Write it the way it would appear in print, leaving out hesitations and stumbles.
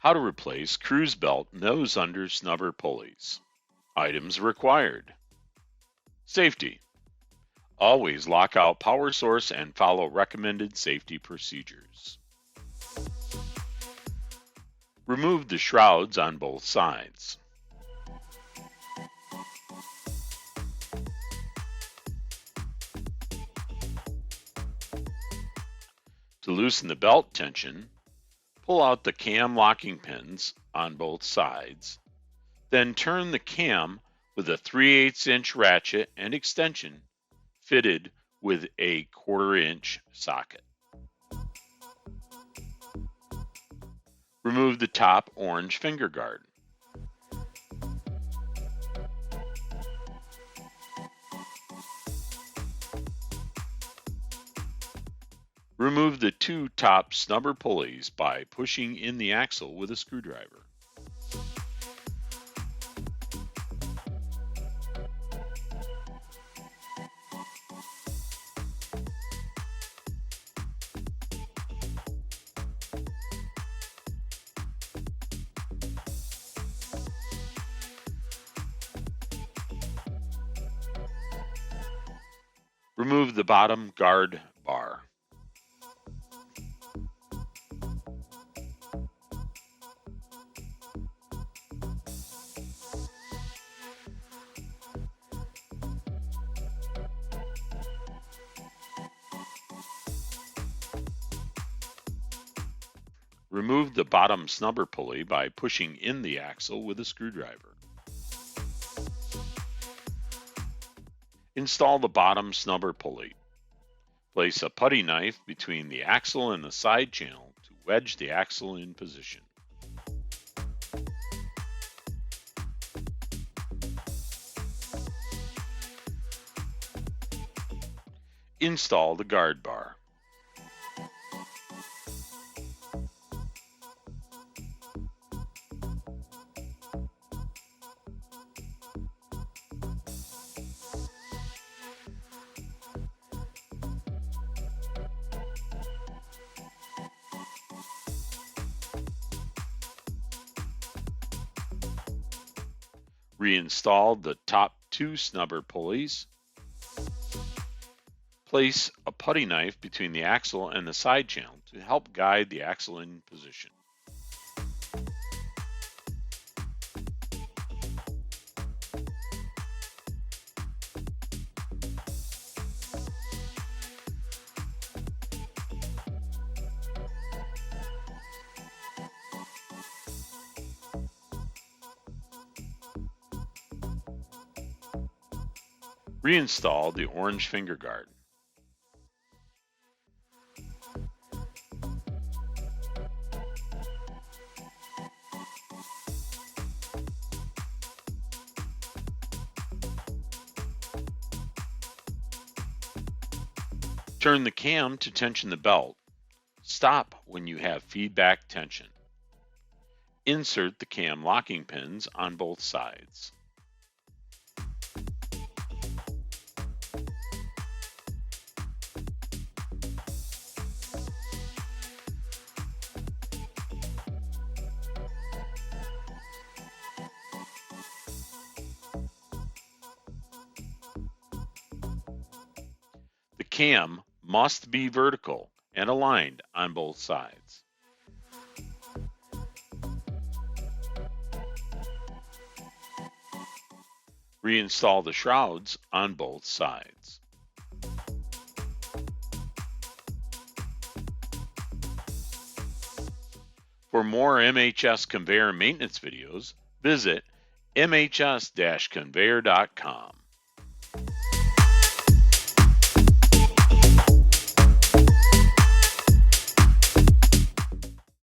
How to replace CRUZbelt Noseunder Snubber pulleys. Items required. Safety. Always lock out power source and follow recommended safety procedures. Remove the shrouds on both sides. To loosen the belt tension, pull out the cam locking pins on both sides, then turn the cam with a 3/8 inch ratchet and extension fitted with a 1/4 inch socket. Remove the top orange finger guard. Remove the 2 top snubber pulleys by pushing in the axle with a screwdriver. Remove the bottom guard bar. Remove the bottom snubber pulley by pushing in the axle with a screwdriver. Install the bottom snubber pulley. Place a putty knife between the axle and the side channel to wedge the axle in position. Install the guard bar. Reinstall the top 2 snubber pulleys. Place a putty knife between the axle and the side channel to help guide the axle in position. Reinstall the orange finger guard. Turn the cam to tension the belt. Stop when you have feedback tension. Insert the cam locking pins on both sides. The cam must be vertical and aligned on both sides. Reinstall the shrouds on both sides. For more MHS conveyor maintenance videos, visit mhs-conveyor.com.